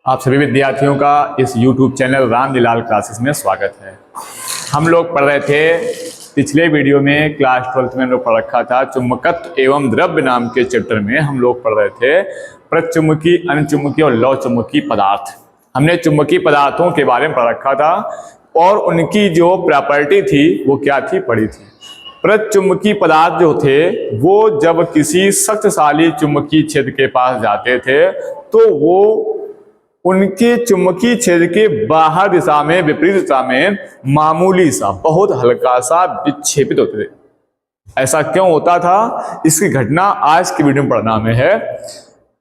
आप सभी विद्यार्थियों का इस YouTube चैनल रामलीलाल क्लासेस में स्वागत है। हम लोग पढ़ रहे थे पिछले वीडियो में क्लास 12th में हम लोग पढ़ रखा था चुंबकत्व एवं द्रव्य नाम के चैप्टर में हम लोग पढ़ रहे थे प्रचुंबकी, अनुचुंबकी और लौहचुंबकी पदार्थ। हमने चुंबकीय पदार्थों के बारे में पढ़ रखा था और उनकी जो प्रॉपर्टी थी वो क्या थी पढ़ी थी। प्रचुंबकीय पदार्थ जो थे वो जब किसी शक्तिशाली चुंबकीय क्षेत्र के पास जाते थे तो वो उनके चुंबकीय क्षेत्र के बाहर दिशा में, विपरीत दिशा में मामूली सा, बहुत हल्का सा विक्षेपित होते थे। ऐसा क्यों होता था, इसकी घटना आज की वीडियो में पढ़ना में है।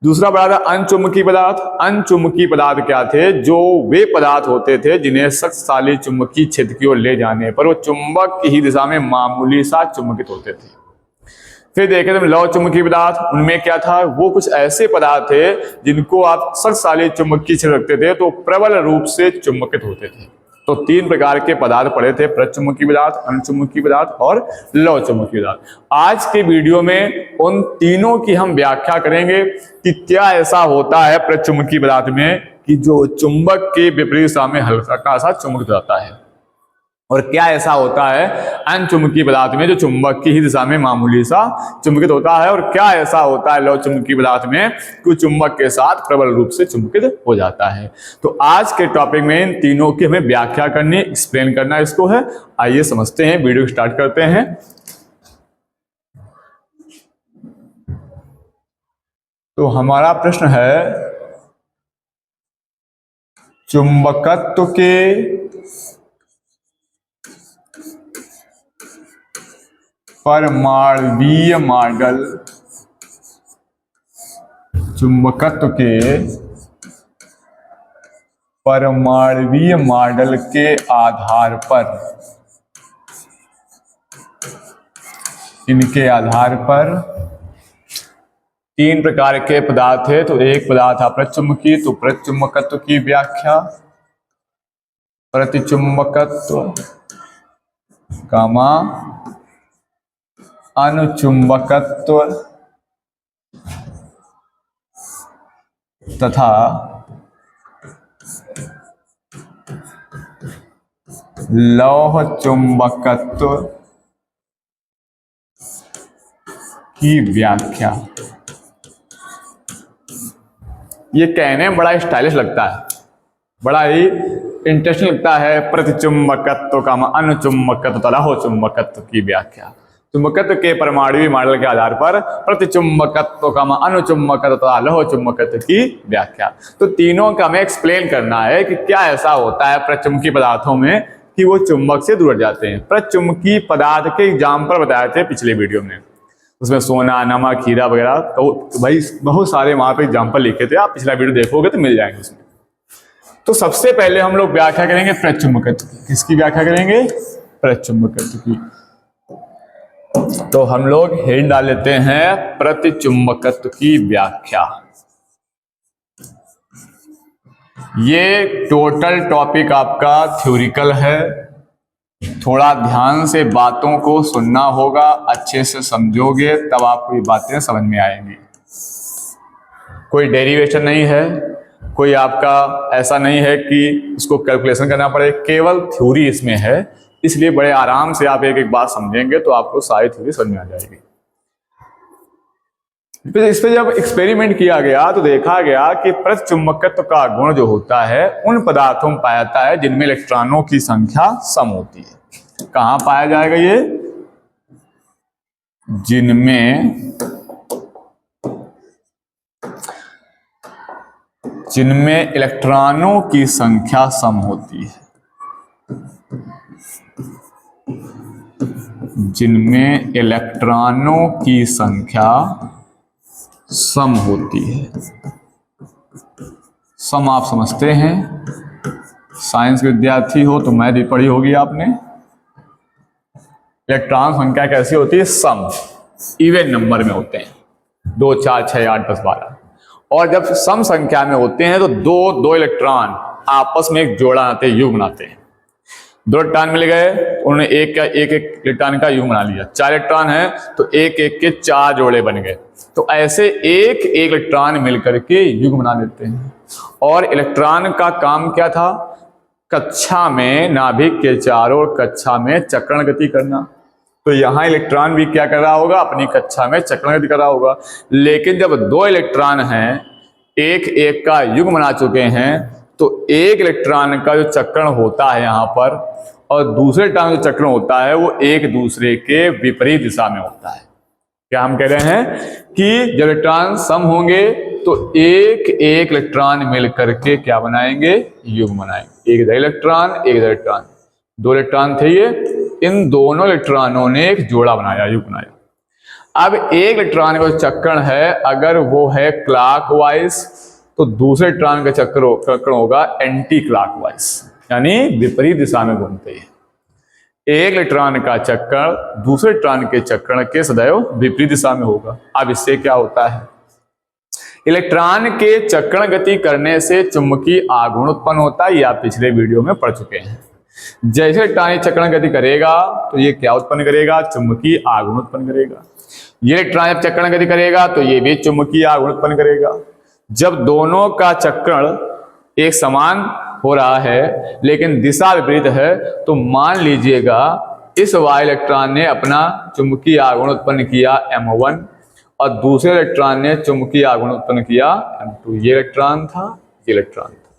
दूसरा पढ़ा था अनचुंबकीय पदार्थ। अनचुंबकीय पदार्थ क्या थे? जो वे पदार्थ होते थे जिन्हें शक्तिशाली चुंबकीय क्षेत्र की ओर ले जाने पर वो चुंबक की ही दिशा में मामूली सा चुंबकित होते थे। फिर देखे थे लौह चुंबकीय पदार्थ। उनमें क्या था? वो कुछ ऐसे पदार्थ थे जिनको आप शक्तिशाली चुंबकीय क्षेत्र रखते थे तो प्रबल रूप से चुंबकित होते थे। तो तीन प्रकार के पदार्थ पढ़े थे, प्रचुंबकीय पदार्थ, अनुचुंबकीय पदार्थ और लौह चुंबकीय पदार्थ। आज के वीडियो में उन तीनों की हम व्याख्या करेंगे कि क्या ऐसा होता है प्रचुंबकीय पदार्थ में कि जो चुंबक के विपरीत दिशा में हल्का सा चुंबकित होता है, और क्या ऐसा होता है अनचुंबकीय पदार्थ में जो चुंबक की ही दिशा में मामूली सा चुंबकित होता है, और क्या ऐसा होता है लौह चुंबकीय पदार्थ में कि चुंबक के साथ प्रबल रूप से चुंबकित हो जाता है। तो आज के टॉपिक में इन तीनों की हमें व्याख्या करनी, एक्सप्लेन करना इसको है। आइए समझते हैं, वीडियो स्टार्ट करते हैं। तो हमारा प्रश्न है चुंबकत्व के परमाणुवीय मॉडल, चुंबकत्व के परमाणुवीय मॉडल के आधार पर, इनके आधार पर तीन प्रकार के पदार्थ है। तो एक पदार्थ था प्रचुंबकीय, तो प्रचुंबकत्व की व्याख्या, प्रतिचुंबकत्व कामा अनुचुंबकत्व तथा लौह चुंबकत्व की व्याख्या। ये कहने में बड़ा स्टाइलिश लगता है, बड़ा ही इंटरेस्टिंग लगता है। प्रतिचुंबकत्व का अनुचुंबकत्व तथा लौह चुंबकत्व की व्याख्या। चुंबकत्व के परमाणुवीय मॉडल के आधार पर प्रतिचुंबकत्व का अनुचुंबकत्व तथा लौह चुंबकत्व की व्याख्या। तो तीनों का हमें एक्सप्लेन करना है कि क्या ऐसा होता है प्रचुंबकीय पदार्थों में कि वो चुंबक से दूर जाते हैं। प्रचुंबकीय पदार्थ के एग्जाम्पल बताए थे पिछले वीडियो में, उसमें सोना, नमक, हीरा वगैरह। तो भाई बहुत सारे वहां पे एग्जाम्पल लिखे थे, आप पिछला वीडियो देखोगे तो मिल जाएंगे उसमें। तो सबसे पहले हम लोग व्याख्या करेंगे प्रचुंबकत्व की। किसकी व्याख्या करेंगे? प्रचुंबकत्व की। तो हम लोग हेड डाल लेते हैं प्रतिचुंबकत्व की व्याख्या। ये टोटल टॉपिक आपका थ्योरिकल है, थोड़ा ध्यान से बातों को सुनना होगा, अच्छे से समझोगे तब आपको ये बातें समझ में आएंगी। कोई डेरिवेशन नहीं है, कोई आपका ऐसा नहीं है कि उसको कैलकुलेशन करना पड़े, केवल थ्योरी इसमें है। इसलिए बड़े आराम से आप एक एक बात समझेंगे तो आपको सारी थ्योरी समझ में आ जाएगी। इस पे जब एक्सपेरिमेंट किया गया तो देखा गया कि प्रतिचुंबकत्व का गुण जो होता है उन पदार्थों में पाया जाता है जिनमें इलेक्ट्रॉनों की संख्या सम होती है। कहां पाया जाएगा ये? जिनमें इलेक्ट्रॉनों की संख्या सम होती है, जिनमें इलेक्ट्रॉनों की संख्या सम होती है। सम आप समझते हैं, साइंस के विद्यार्थी हो तो मैथ भी पढ़ी होगी आपने। इलेक्ट्रॉन संख्या कैसी होती है? सम, इवन नंबर में होते हैं, 2, 4, 6, 8, 10, 12। और जब सम संख्या में होते हैं तो दो इलेक्ट्रॉन आपस में एक जोड़ा बनाते हैं, युग्म बनाते हैं। 2 इलेक्ट्रॉन मिल गए, उन्होंने एक एक इलेक्ट्रॉन का युग्म बना लिया। 4 इलेक्ट्रॉन है तो एक एक के 4 जोड़े बन गए। तो ऐसे एक एक इलेक्ट्रॉन मिलकर के युग्म बना देते हैं। और इलेक्ट्रॉन का काम क्या था? कक्षा में नाभिक के चारों ओर कक्षा में चक्रण गति करना। तो यहाँ इलेक्ट्रॉन भी क्या कर रहा होगा? अपनी कक्षा में चक्रण गति कर रहा होगा। लेकिन जब 2 इलेक्ट्रॉन हैं, एक एक का युग्म बना चुके हैं, तो एक इलेक्ट्रॉन का जो चक्रण होता है यहाँ पर और दूसरे इलेक्ट्रॉन का जो चक्रण होता है वो एक दूसरे के विपरीत दिशा में होता है। क्या हम कह रहे हैं कि जब इलेक्ट्रॉन सम होंगे तो एक एक इलेक्ट्रॉन मिल करके क्या बनाएंगे? युग्म बनाएंगे। एक इधर इलेक्ट्रॉन, एक इधर इलेक्ट्रॉन, 2 इलेक्ट्रॉन थे ये, इन दोनों इलेक्ट्रॉनों ने एक जोड़ा बनाया, युग्म बनाया। अब एक इलेक्ट्रॉन का चक्रण है, अगर वो है क्लॉकवाइज तो दूसरे इलेक्ट्रॉन का चक्रण होगा एंटी क्लॉकवाइज, यानी विपरीत दिशा में घूमते हैं। एक इलेक्ट्रॉन का चक्रण दूसरे इलेक्ट्रॉन के चक्रण के सदैव विपरीत दिशा में होगा। अब इससे क्या होता है? इलेक्ट्रॉन के चक्रण गति करने से चुंबकीय आघूर्ण उत्पन्न होता है, ये आप पिछले वीडियो में पढ़ चुके हैं। जैसे इलेक्ट्रॉन चक्रण गति करेगा तो ये क्या उत्पन्न करेगा? चुंबकीय आघूर्ण उत्पन्न करेगा। ये इलेक्ट्रॉन जब चक्रण गति करेगा तो ये भी चुंबकीय आघूर्ण उत्पन्न करेगा। जब दोनों का चक्रण एक समान हो रहा है लेकिन दिशा विपरीत है, तो मान लीजिएगा इस y इलेक्ट्रॉन ने अपना चुंबकीय आघूर्ण उत्पन्न किया m1 और दूसरे इलेक्ट्रॉन ने चुंबकीय आघूर्ण उत्पन्न किया m2। ये इलेक्ट्रॉन था, ये इलेक्ट्रॉन था।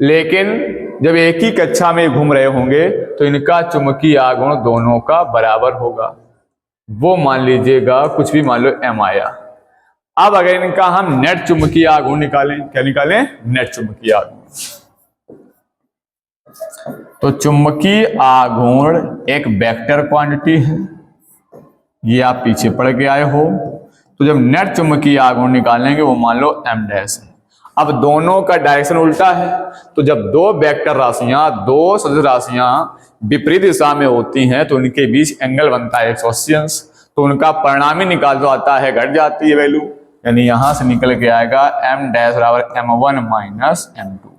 लेकिन जब एक ही कक्षा में घूम रहे होंगे तो इनका चुंबकीय आघूर्ण दोनों का बराबर होगा। वो मान लीजिएगा कुछ भी मान लो m आया। अब अगर इनका हम नेट चुंबकीय आघूर्ण निकालें, क्या निकालें? नेट चुंबकीय आघूर्ण। तो चुंबकीय आघूर्ण एक वेक्टर क्वांटिटी है, ये आप पीछे पढ़ के आए हो। तो जब नेट चुंबकीय आघूर्ण निकालेंगे वो मान लो m डैश है। अब दोनों का डायरेक्शन उल्टा है, तो जब 2 वेक्टर राशियां, 2 सदिश राशियां विपरीत दिशा में होती हैं तो उनके बीच एंगल बनता है 180 अंश। तो उनका परिणामी निकाल जो आता है घट जाती है वैल्यू, यानी यहां से निकल के आएगा m डैश बराबर m1 माइनस m2।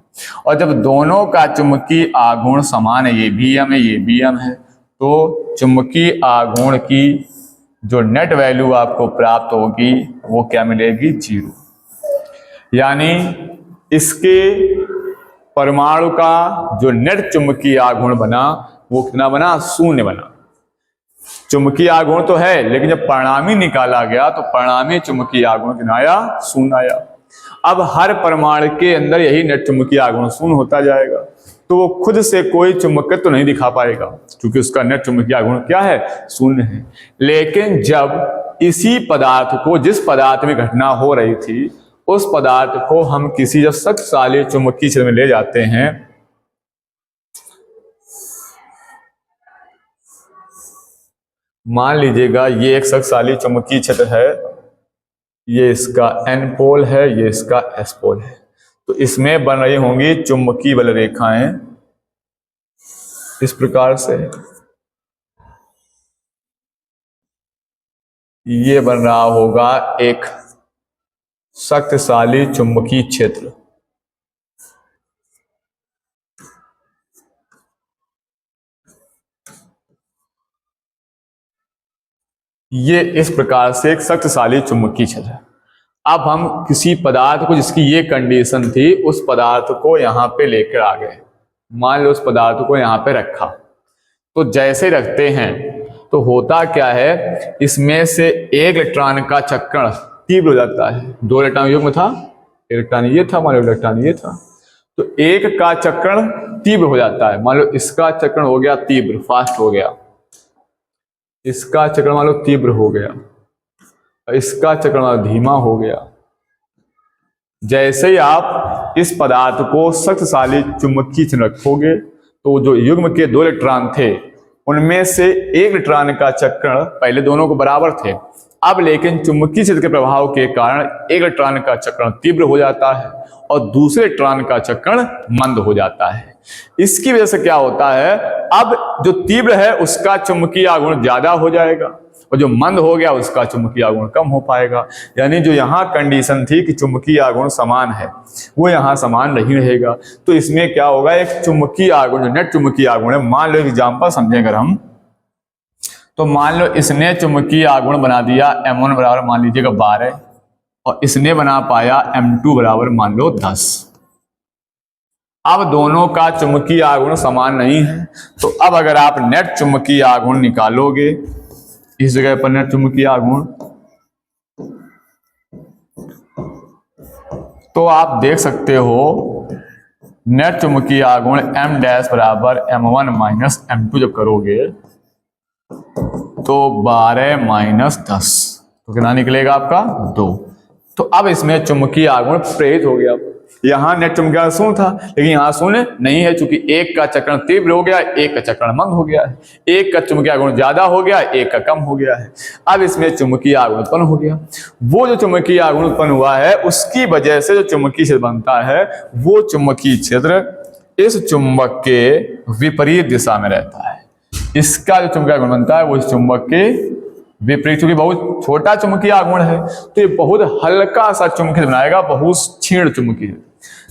और जब दोनों का चुंबकीय आघूर्ण समान है, ये भी m है, ये भी m है, तो चुंबकीय आघूर्ण की जो नेट वैल्यू आपको प्राप्त होगी वो क्या मिलेगी? 0। यानी इसके परमाणु का जो नेट चुंबकीय आघूर्ण बना वो कितना बना? 0 बना। चुंबकीय आघूर्ण तो है लेकिन जब परिणामी निकाला गया तो परिणामी चुंबकीय आघूर्ण कितना आया? 0 आया। अब हर परमाणु के अंदर यही नेट चुंबकीय आघूर्ण 0 होता जाएगा, तो वो खुद से कोई चुंबकत्व तो नहीं दिखा पाएगा क्योंकि उसका नेट चुंबकीय आघूर्ण क्या है? 0 है। लेकिन जब इसी पदार्थ को, जिस पदार्थ में घटना हो रही थी, उस पदार्थ को हम किसी जब शक्तिशाली चुंबकीय क्षेत्र में ले जाते हैं, मान लीजिएगा ये एक शक्तिशाली चुंबकीय क्षेत्र है, ये इसका N पोल है, ये इसका S पोल है, तो इसमें बन रही होंगी चुंबकीय बल रेखाएं इस प्रकार से। ये बन रहा होगा एक शक्तिशाली चुंबकीय क्षेत्र। ये इस प्रकार से एक शक्तिशाली चुंबकीय क्षेत्र है। अब हम किसी पदार्थ को, जिसकी ये कंडीशन थी, उस पदार्थ को यहां पे लेकर आ गए। मान लो उस पदार्थ को यहां पे रखा, तो जैसे रखते हैं तो होता क्या है, इसमें से एक इलेक्ट्रॉन का चक्रण तीव्र हो जाता है। 2 इलेक्ट्रॉन युग्म था, इलेक्ट्रॉन ये था, मान लो इलेक्ट्रॉन ये था, तो एक का चक्रण तीव्र हो जाता है। मान लो इसका चक्रण हो गया तीव्र, फास्ट हो गया, इसका चक्रण मान लो तीव्र हो गया, इसका चक्रण मान लो धीमा हो गया। जैसे ही आप इस पदार्थ को शक्तिशाली चुंबकीय क्षेत्र रखोगे तो जो युग्म के 2 इलेक्ट्रॉन थे उनमें से एक इलेक्ट्रॉन का चक्रण, पहले दोनों को बराबर थे, अब लेकिन चुंबकीय क्षेत्र के प्रभाव के कारण एक इलेक्ट्रॉन का चक्रण तीव्र हो जाता है और दूसरे इलेक्ट्रॉन का चक्रण मंद हो जाता है। इसकी वजह से क्या होता है, अब जो तीव्र है उसका चुंबकीय आघूर्ण ज्यादा हो जाएगा और जो मंद हो गया उसका चुंबकीय आघूर्ण कम हो पाएगा। यानी जो यहाँ कंडीशन थी कि चुंबकीय आघूर्ण समान है, वो यहाँ समान नहीं रहेगा। तो इसमें क्या होगा, एक चुंबकीय आघूर्ण जो नेट चुंबकीय आघूर्ण है, मान लो एग्जाम्पल समझें अगर हम, तो मान लो इसने चुंबकीय आघूर्ण बना दिया M1 बराबर मान लीजिएगा 12 और इसने बना पाया M2 बराबर मान लो 10। अब दोनों का चुंबकीय आघूर्ण समान नहीं है, तो अब अगर आप नेट चुंबकीय आघूर्ण निकालोगे, इस जगह पर नेट चुंबकीय आघूर्ण, तो आप देख सकते हो नेट चुंबकीय आघूर्ण M डैश बराबर M1 माइनस M2 जब करोगे तो 12 माइनस 10 तो कितना निकलेगा आपका 2। तो अब इसमें चुंबकीय आघूर्ण प्रेरित हो गया। यहाँ नेट चुंबकीय आघूर्ण शून्य था, लेकिन यहाँ शून्य नहीं है, चूंकि एक का चक्रण तीव्र हो गया, एक का चक्रण मंद हो गया है, एक का चुंबकीय आघूर्ण ज्यादा हो गया, एक का कम हो गया है। अब इसमें चुंबकीय आघूर्ण उत्पन्न हो गया। वो जो चुंबकीय आघूर्ण उत्पन्न हुआ है उसकी वजह से जो चुंबकीय क्षेत्र बनता है, वो चुंबकीय क्षेत्र इस चुंबक के विपरीत दिशा में रहता है। इसका जो चुंबकीय आघूर्ण बनता है वो इस चुंबक के विपरीत, क्योंकि बहुत छोटा चुंबकीय आघूर्ण है तो ये बहुत हल्का सा चुंबकीय बनाएगा, बहुत क्षीण चुंबकीय,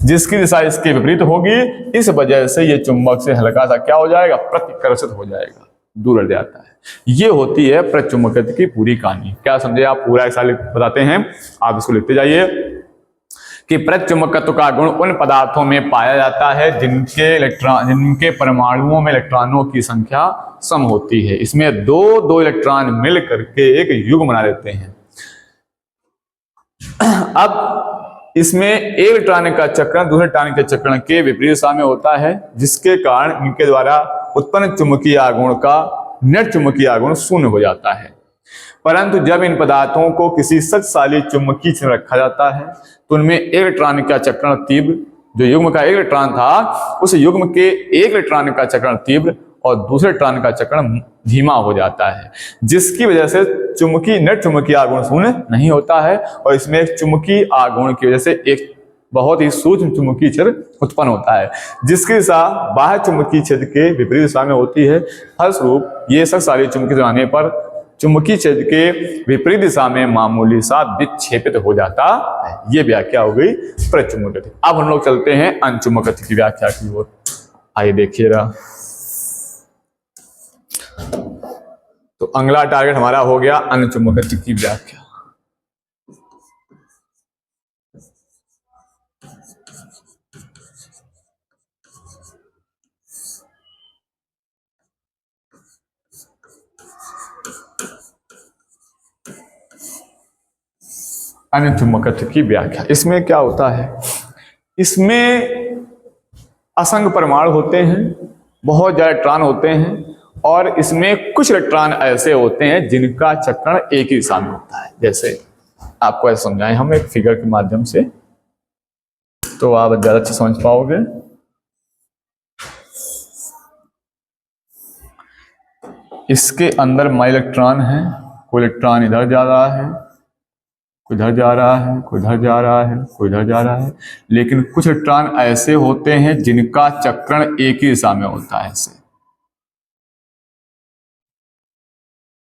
जिसकी दिशा इसके विपरीत होगी। इस वजह से ये चुंबक से हल्का सा क्या हो जाएगा, प्रतिकर्षित हो जाएगा, दूर हट जाता है। ये होती है प्रचुंबकत्व की पूरी कहानी। क्या समझे आप? पूरा ऐसा बताते हैं, आप इसको लिखते जाइए कि प्रचुंबकत्व का गुण उन पदार्थों में पाया जाता है जिनके परमाणुओं में इलेक्ट्रॉनों की संख्या सम होती है। इसमें दो इलेक्ट्रॉन मिल करके एक युग्म बना लेते हैं। अब इसमें एक इलेक्ट्रॉन का चक्रण दूसरे इलेक्ट्रॉन के चक्रण के विपरीत दिशा में होता है, जिसके कारण इनके द्वारा उत्पन्न चुंबकीय आघूर्ण का नेट चुंबकीय आघूर्ण शून्य हो जाता है। परंतु जब इन पदार्थों को किसी शक्तिशाली चुंबकीय क्षेत्र में रखा जाता है तो उनमें एक इलेक्ट्रॉन का चक्रण तीव्र, जो युग्म का एक इलेक्ट्रॉन था उस युग्म के एक इलेक्ट्रॉन का चक्रण तीव्र और दूसरे इलेक्ट्रॉन का चक्रण धीमा हो जाता है, जिसकी वजह से नेट चुंबकीय आघूर्ण शून्य नहीं होता है। और इसमें एक चुंबकीय आघूर्ण की वजह से एक बहुत ही सूक्ष्म चुंबकीय क्षेत्र उत्पन्न होता है, जिसकी दिशा बाह्य चुंबकीय क्षेत्र के विपरीत दिशा में होती है। फलस्वरूप ये शक्तिशाली चुंबकीय आने पर चुंबकीय क्षेत्र के विपरीत दिशा में मामूली सा विक्षेपित हो जाता है। ये व्याख्या हो गई प्रचुंबकत्व। अब हम लोग चलते हैं अनचुंबकत्व की व्याख्या की ओर। आइए देखिएगा। तो अगला टारगेट हमारा हो गया अनचुंबकत्व की व्याख्या। अनचुंबकत्व की व्याख्या, इसमें क्या होता है, इसमें असंख्य परमाणु होते हैं, बहुत ज्यादा इलेक्ट्रॉन होते हैं, और इसमें कुछ इलेक्ट्रॉन ऐसे होते हैं जिनका चक्रण एक ही दिशा में होता है। जैसे आपको ऐसा समझाएं हम एक फिगर के माध्यम से, तो आप ज्यादा अच्छा समझ पाओगे। इसके अंदर माई इलेक्ट्रॉन है, कोई इलेक्ट्रॉन इधर जा रहा है, कोई इधर जा रहा है, कोई इधर जा रहा है, कोई इधर जा रहा है, लेकिन कुछ इलेक्ट्रॉन ऐसे होते हैं जिनका चक्रण एक ही दिशा में होता है। ऐसे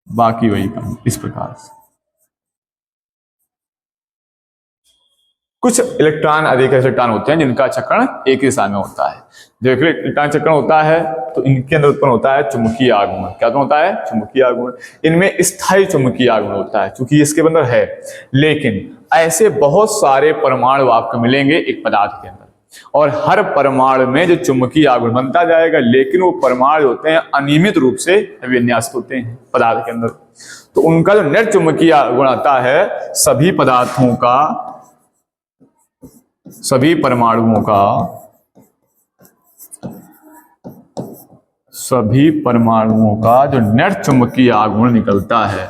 बाकी वही काम इस प्रकार से। कुछ इलेक्ट्रॉन अधिक इलेक्ट्रॉन होते हैं जिनका चक्रण एक ही दिशा में होता है। जो इलेक्ट्रॉन चक्रण होता है तो इनके अंदर उत्पन्न होता है चुंबकीय आघूर्ण। क्या होता है? चुंबकीय आघूर्ण। इनमें स्थायी चुंबकीय आघूर्ण होता है क्योंकि इसके अंदर है, लेकिन ऐसे बहुत सारे परमाणु आपको मिलेंगे एक पदार्थ के अंदर, और हर परमाणु में जो चुंबकीय आघूर्ण बनता जाएगा, लेकिन वो परमाणु होते हैं अनियमित रूप से विन्यासित होते हैं पदार्थ के अंदर। तो उनका जो नेट चुंबकीय आघूर्ण आता है सभी पदार्थों का, सभी परमाणुओं का, सभी परमाणुओं का जो नेट चुंबकीय आघूर्ण निकलता है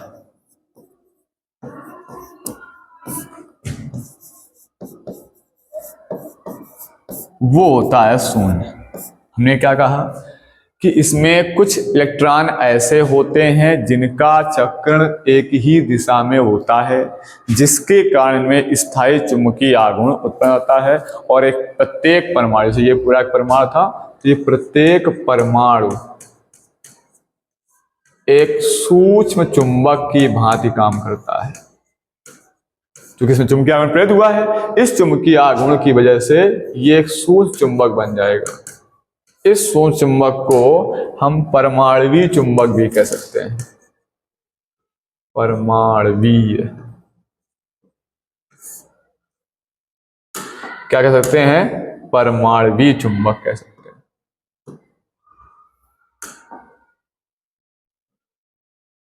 वो होता है शून्य। हमने क्या कहा कि इसमें कुछ इलेक्ट्रॉन ऐसे होते हैं जिनका चक्रण एक ही दिशा में होता है, जिसके कारण में स्थायी चुंबकीय आघूर्ण उत्पन्न होता है। और एक प्रत्येक परमाणु से, ये पूरा एक परमाणु था, तो ये प्रत्येक परमाणु एक सूक्ष्म चुंबक की भांति काम करता है। क्योंकि इसमें चुंबकीय आघूर्ण प्रेरित हुआ है, इस चुंबकीय आघूर्ण की वजह से ये एक सूक्ष्म चुंबक बन जाएगा। इस सूक्ष्म चुंबक को हम परमाणुवीय चुंबक भी कह सकते हैं। परमाणुवीय क्या कह सकते हैं? परमाणुवीय चुंबक कह सकते हैं।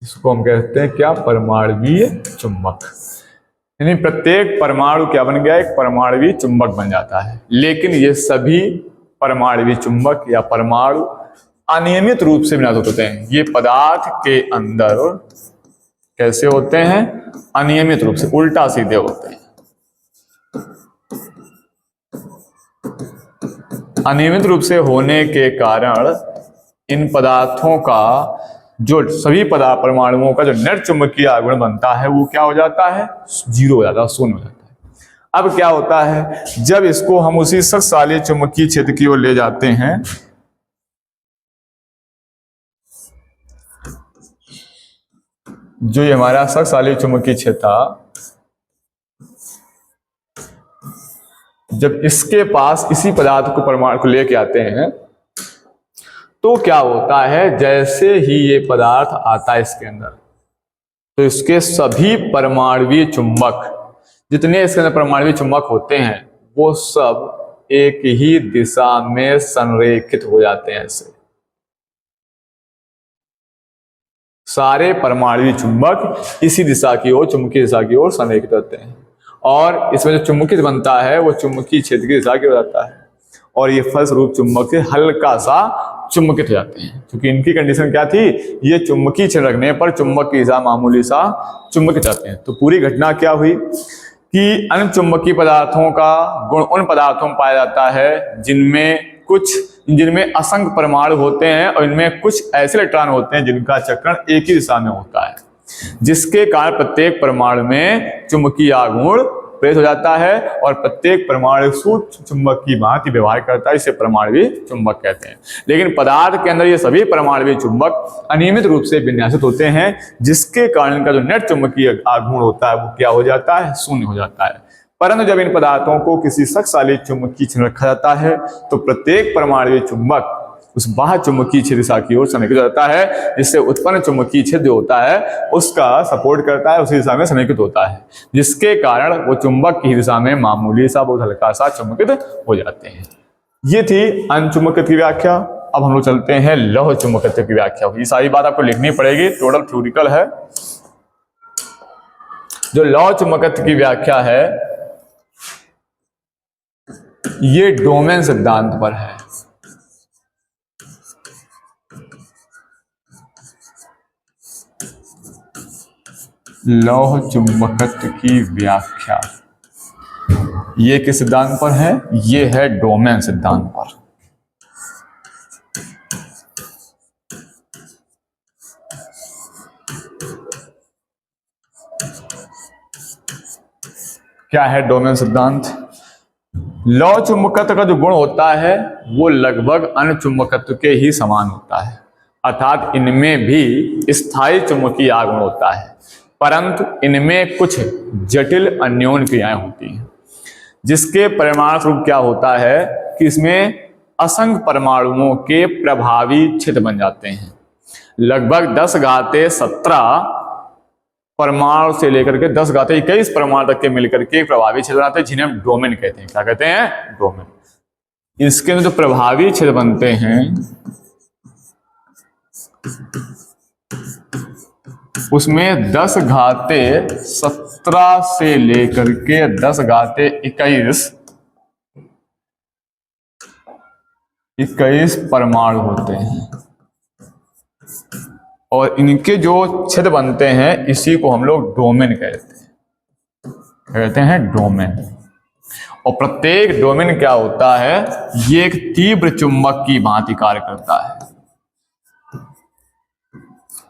इसको हम कहते हैं क्या? परमाणुवीय चुंबक। यानी प्रत्येक परमाणु क्या बन गया? एक परमाणुवीय चुंबक बन जाता है। लेकिन ये सभी परमाणुवीय चुंबक या परमाणु अनियमित रूप से विन्यास होते हैं। ये पदार्थ के अंदर कैसे होते हैं? अनियमित रूप से, उल्टा सीधे होते हैं। अनियमित रूप से होने के कारण इन पदार्थों का जो सभी परमाणुओं का जो नेट चुंबकीय आघूर्ण बनता है वो क्या हो जाता है? 0 हो जाता है, 0 हो जाता है। अब क्या होता है, जब इसको हम उसी शक्तिशाली चुंबकीय क्षेत्र की ओर ले जाते हैं, जो ये हमारा शक्तिशाली चुंबकीय क्षेत्र, जब इसके पास इसी पदार्थ को परमाणु को लेके आते हैं तो क्या होता है, जैसे ही ये पदार्थ आता है इसके अंदर, तो इसके सभी परमाणुवीय चुंबक, जितने इसके अंदर परमाणुवीय चुंबक होते हैं, वो सब एक ही दिशा में संरेखित हो जाते हैं। ऐसे सारे परमाणुवीय चुंबक इसी दिशा की ओर, चुंबकीय दिशा की ओर संरेखित होते हैं। और इसमें जो चुंबकीय बनता है वो चुंबकीय क्षेत्र की दिशा की ओर जाता है, और ये फलस्वरूप चुंबक से हल्का सा चुंबकित हो जाते हैं। क्योंकि इनकी कंडीशन क्या थी? ये चुंबकीय क्षेत्र रखने पर चुंबक की दिशा मामूली सा चुंबकित जाते हैं। तो पूरी घटना क्या हुई कि अन्य चुंबकीय पदार्थों का गुण उन पदार्थों में पाया जाता है जिनमें असंख्य परमाणु होते हैं, और इनमें कुछ ऐसे इलेक्ट्रॉन होते हैं जिनका चक्रण एक ही दिशा में होता है, जिसके कारण प्रत्येक परमाणु में चुंबकीय आघूर्ण प्रेरित हो जाता है, और प्रत्येक परमाणु सूक्ष्म चुंबक की भांति व्यवहार करता है। इसे परमाणुवीय चुंबक कहते हैं। लेकिन पदार्थ के अंदर ये सभी परमाणुवीय चुंबक अनियमित रूप से विन्यासित होते हैं, जिसके कारण इनका जो नेट चुंबकीय आघूर्ण होता है वो क्या हो जाता है? 0 हो जाता है। परंतु जब इन पदार्थों को किसी शक्तिशाली चुंबकीय क्षेत्र में रखा जाता है तो प्रत्येक परमाणुवीय चुंबक उस बाह्य चुंबकीय क्षेत्र दिशा की ओर संरेखित हो जाता है, जिससे उत्पन्न चुंबकीय क्षेत्र जो होता है उसका सपोर्ट करता है, उसी दिशा में संरेखित होता है, जिसके कारण वो चुंबक की दिशा में मामूली सा, बहुत हल्का सा चुंबकित हो जाते हैं। ये थी अनचुंबकित की व्याख्या। अब हम लोग चलते हैं लौह चुंबकत्व की व्याख्या। ये सारी बात आपको लिखनी पड़ेगी, टोटल थ्योरिटिकल है। जो लौह चुंबकत्व की व्याख्या है ये डोमेन सिद्धांत पर है। लौह चुंबकत्व की व्याख्या ये किस सिद्धांत पर है? ये है डोमेन सिद्धांत पर। क्या है डोमेन सिद्धांत? लौह चुंबकत्व का जो गुण होता है वो लगभग अन्य चुंबकत्व के ही समान होता है, अर्थात इनमें भी स्थायी चुंबकीय आघूर्ण होता है, परंतु इनमें कुछ जटिल अन्योन्य क्रियाएं होती हैं, जिसके परिणाम स्वरूप क्या होता है कि इसमें असंख्य परमाणुओं के प्रभावी क्षेत्र बन जाते हैं। लगभग 10⁻17 परमाणु से लेकर के 10⁻21 परमाणु तक के मिलकर के प्रभावी क्षेत्र बनाते हैं, जिन्हें हम डोमेन कहते हैं। क्या कहते हैं? डोमेन। इसके अंदर जो प्रभावी क्षेत्र बनते हैं उसमें 10⁻17 से लेकर के 10⁻21 परमाणु होते हैं, और इनके जो क्षेत्र बनते हैं इसी को हम लोग डोमेन कहते हैं डोमेन। और प्रत्येक डोमेन क्या होता है? ये एक तीव्र चुंबक की भांति कार्य करता है।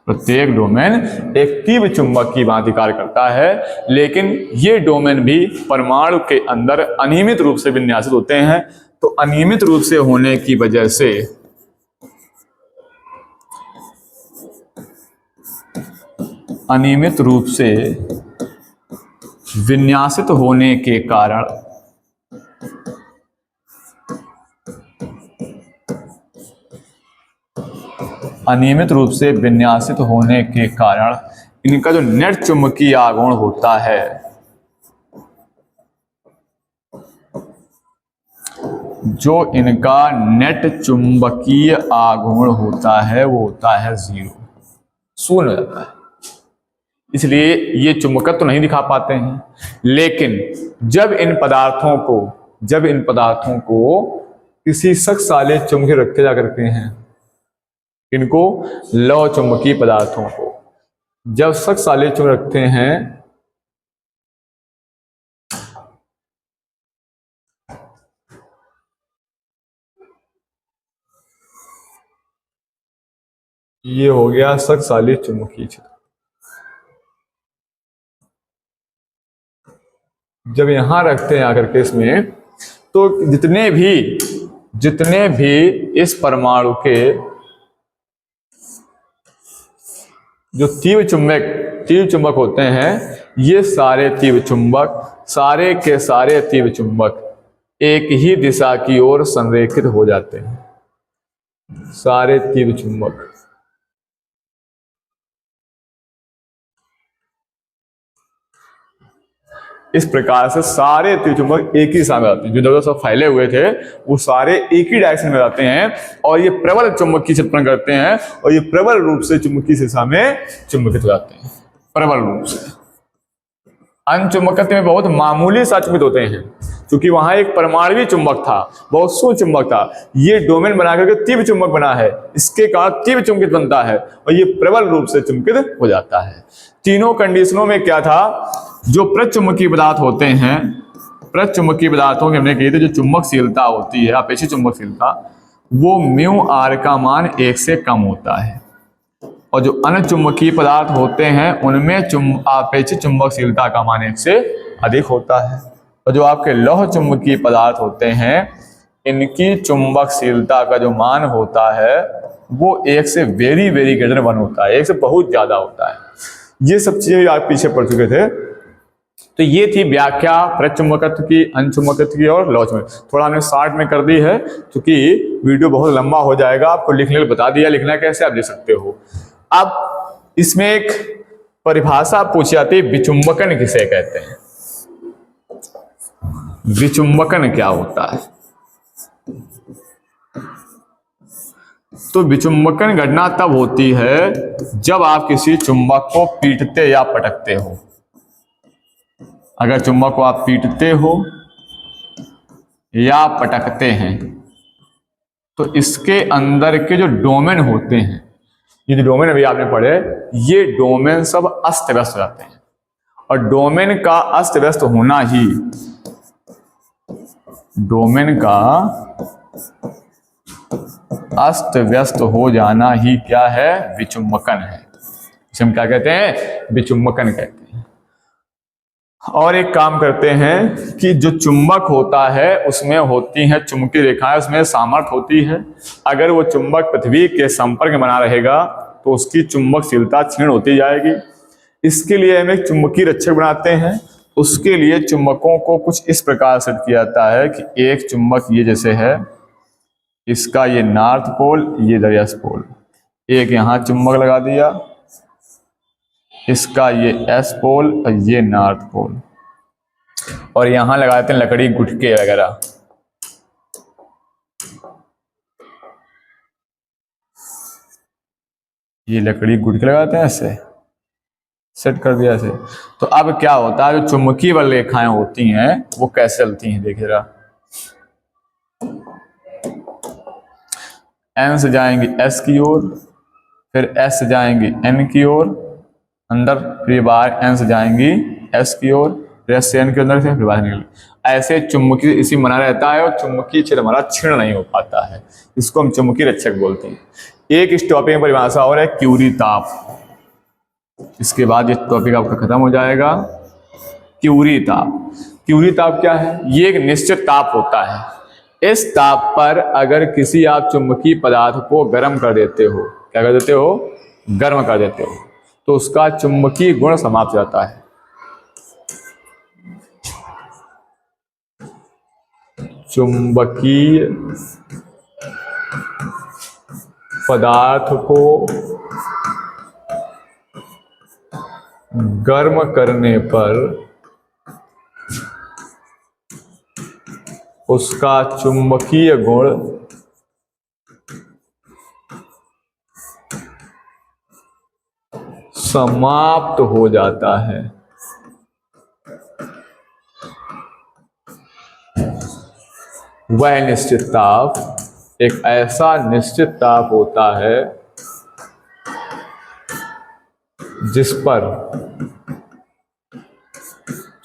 प्रत्येक डोमेन एक तीव्र चुंबक की भांति कार्य करता है, लेकिन ये डोमेन भी परमाणु के अंदर अनियमित रूप से विन्यासित होते हैं। तो अनियमित रूप से होने की वजह से अनियमित रूप से विन्यासित होने के कारण इनका जो नेट चुंबकीय आघूर्ण होता है वो होता है 0, शून्य हो जाता है। इसलिए ये चुंबकत्व तो नहीं दिखा पाते हैं। लेकिन जब इन पदार्थों को किसी सख्त साले चुंबक रखे जा करते हैं, इनको लौह चुंबकीय पदार्थों को जब सख्त साले चुंबक रखते हैं ये हो गया सक्साली चुंबकीय क्षेत्र। जब यहां रखते हैं आकर के इसमें, तो जितने भी इस परमाणु के जो तीव्र चुंबक होते हैं, ये सारे तीव्र चुंबक एक ही दिशा की ओर संरेखित हो जाते हैं। सारे तीव्र चुंबक इस प्रकार से सारे तीव्र चुंबक एक ही दिशा में आते हैं। जो जगह सब फैले हुए थे वो सारे एक ही डायरेक्शन में आते हैं और ये प्रबल चुंबकीय क्षेत्र उत्पन्न करते हैं और ये प्रबल रूप से चुंबकीय दिशा में चुंबकित हो जाते हैं। प्रबल रूप से अनचुंबकत्व में बहुत मामूली सा चुंबित होते हैं, क्योंकि वहां एक परमाणुवीय चुंबक था, बहुत सूक्ष्म चुंबक था। ये डोमेन बना करके तीव्र चुंबक बना है, इसके कारण तीव्र चुंबकित बनता है और ये प्रबल रूप से चुंबकित हो जाता है। तीनों कंडीशनों में क्या था, जो प्रचुंबकीय पदार्थ होते हैं, प्रचुंबकीय पदार्थों की हमने कही थी जो चुंबकशीलता होती है, अपेक्षित चुंबकशीलता, वो म्यू आर का मान 1 से कम होता है। और जो अनचुंबकीय पदार्थ होते हैं उनमें अपेक्षित चुंबकशीलता का मान 1 से अधिक होता है। और जो आपके लौह चुंबकीय पदार्थ होते हैं, इनकी चुंबकशीलता का जो मान होता है वो 1 से वेरी वेरी ग्रेटर 1 होता है, 1 से बहुत ज्यादा होता है। ये सब चीजें आप पीछे पढ़ चुके थे। तो ये थी व्याख्या प्रचुंबकत्व की, अनचुंबकत्व की और लौह चुंबकत्व। थोड़ा हमने शॉर्ट में कर दी है क्योंकि वीडियो बहुत लंबा हो जाएगा। आपको लिखने बता दिया, लिखना कैसे आप लिख सकते हो। अब इसमें एक परिभाषा पूछी जाती है, विचुंबकन किसे कहते हैं। विचुंबकन क्या होता है? तो विचुंबकन घटना तब होती है जब आप किसी चुंबक को पीटते या पटकते हो। अगर चुंबक को आप पीटते हो या पटकते हैं तो इसके अंदर के जो डोमेन होते हैं, ये जो डोमेन अभी आपने पढ़े, ये डोमेन सब अस्त व्यस्त हो जाते हैं। और डोमेन का अस्त व्यस्त होना ही, डोमेन का अस्त व्यस्त हो जाना ही क्या है? विचुंबकन है। इसे हम क्या कहते हैं? विचुंबकन कहते हैं। और एक काम करते हैं कि जो चुंबक होता है उसमें होती हैं चुंबकीय रेखाएं, उसमें सामर्थ्य होती है। अगर वो चुंबक पृथ्वी के संपर्क में बना रहेगा तो उसकी चुंबकशीलता क्षीण होती जाएगी। इसके लिए हम एक चुंबकीय रक्षक बनाते हैं। उसके लिए चुंबकों को कुछ इस प्रकार सेट किया जाता है कि एक चुंबक ये जैसे है, इसका ये नॉर्थ पोल, ये दरियास पोल, एक यहां चुंबक लगा दिया, इसका ये एस पोल और ये नॉर्थ पोल, और यहां लगा देते हैं लकड़ी गुटके वगैरह। ये लकड़ी गुटके लगाते हैं, ऐसे सेट कर दिया ऐसे। तो अब क्या होता है, जो चुंबकीय बल रेखाएं होती हैं वो कैसे चलती हैं, देखिएगा। एन से जाएंगी एस की ओर, फिर एस से जाएंगी एन की ओर अंदर, फिर बाहर एन से जाएंगी एस की ओर, फिर एस से एन के अंदर से फिर बाहर निकल। ऐसे चुंबकीय इसी बना रहता है और चुंबकीय क्षेत्र हमारा क्षीण नहीं हो पाता है। इसको हम चुंबकीय रक्षक बोलते हैं। एक इस टॉपिक में परिभाषा और है क्यूरी ताप। इसके बाद ये टॉपिक आपका खत्म हो जाएगा। क्यूरी ताप। क्यूरी ताप क्या है? ये एक निश्चित ताप होता है। इस ताप पर अगर किसी आप चुंबकीय पदार्थ को गर्म कर देते हो, क्या कर देते हो? गर्म कर देते हो, तो उसका चुंबकीय गुण समाप्त हो जाता है। चुंबकीय पदार्थ को गर्म करने पर उसका चुंबकीय गुण समाप्त हो जाता है। वह निश्चित ताप एक ऐसा निश्चित ताप होता है जिस पर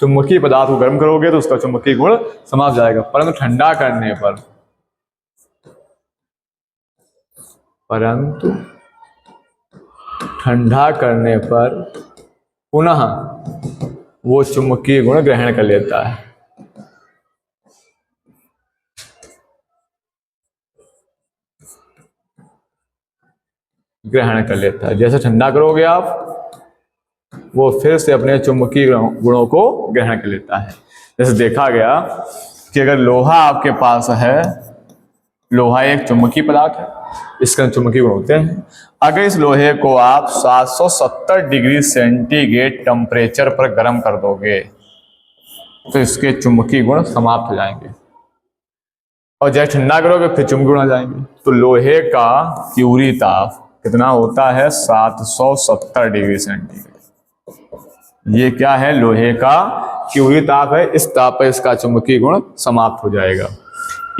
चुंबकीय पदार्थ को गर्म करोगे तो उसका चुंबकीय गुण समाप्त हो जाएगा, परंतु ठंडा करने पर पुनः वो चुंबकीय गुण ग्रहण कर लेता है। जैसे ठंडा करोगे आप, वो फिर से अपने चुंबकीय गुणों को ग्रहण कर लेता है। जैसे देखा गया कि अगर लोहा आपके पास है, लोहा एक चुंबकीय पदार्थ है, इसके चुंबकीय गुण होते हैं। अगर इस लोहे को आप 770 डिग्री सेंटीग्रेड टेम्परेचर पर गर्म कर दोगे तो इसके चुंबकीय गुण समाप्त हो जाएंगे, और जैसे ठंडा करोगे फिर चुंबकीय गुण आ जाएंगे। तो लोहे का क्यूरी ताप कितना होता है? 770 डिग्री सेंटीग्रेड। ये क्या है? लोहे का क्यूरी ताप है। इस ताप पर इसका चुंबकीय गुण समाप्त हो जाएगा।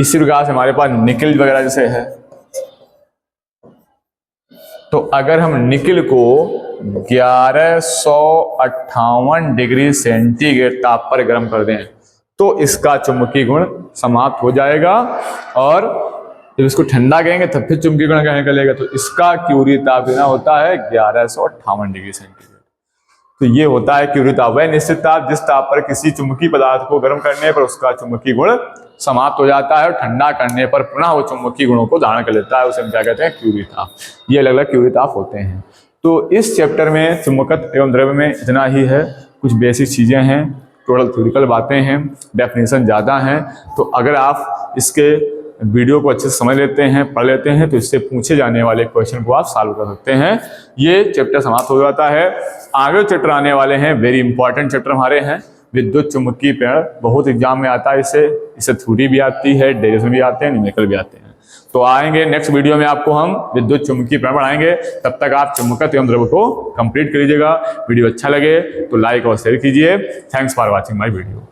इसी प्रकार से हमारे पास निकल वगैरह जैसे है, तो अगर हम निकल को 1158 डिग्री सेंटीग्रेड ताप पर गर्म कर दें तो इसका चुंबकीय गुण समाप्त हो जाएगा, और जब इसको ठंडा करेंगे तब फिर चुंबकीय गुण ग्रहण कर लेगा। तो इसका क्यूरी ताप कितना होता है? 1158 डिग्री सेंटीग्रेड। तो ये होता है क्यूरी ताप, वह निश्चित ताप जिस ताप पर किसी चुंबकीय पदार्थ को गर्म करने पर उसका चुंबकीय गुण समाप्त हो जाता है और ठंडा करने पर पुनः वो चुंबकीय गुणों को धारण कर लेता है। उसे हम क्या कहते हैं? क्यूरी ताप। ये अलग अलग क्यूरी ताप होते हैं। तो इस चैप्टर में चुंबकत्व एवं द्रव्य में इतना ही है। कुछ बेसिक चीजें हैं, टोटल थ्योरिकल बातें हैं, डेफिनेशन ज़्यादा हैं। तो अगर आप इसके वीडियो को अच्छे से समझ लेते हैं, पढ़ लेते हैं, तो इससे पूछे जाने वाले क्वेश्चन को आप सॉल्व कर सकते हैं। ये चैप्टर समाप्त हो जाता है। आगे चैप्टर आने वाले हैं, वेरी इंपॉर्टेंट चैप्टर हमारे हैं। विद्युत चुम्बकीय प्रेरण बहुत एग्जाम में आता है, इससे थ्योरी भी आती है, डेरिवेशन भी आते हैं, न्यूमेरिकल भी आते हैं। तो आएंगे नेक्स्ट वीडियो में, आपको हम विद्युत चुम्बकीय प्रेरण पढ़ाएंगे। तब तक आप चुंबकत्व एवं द्रव्य को कंप्लीट कर लीजिएगा। वीडियो अच्छा लगे तो लाइक और शेयर कीजिए। Thanks for watching my video.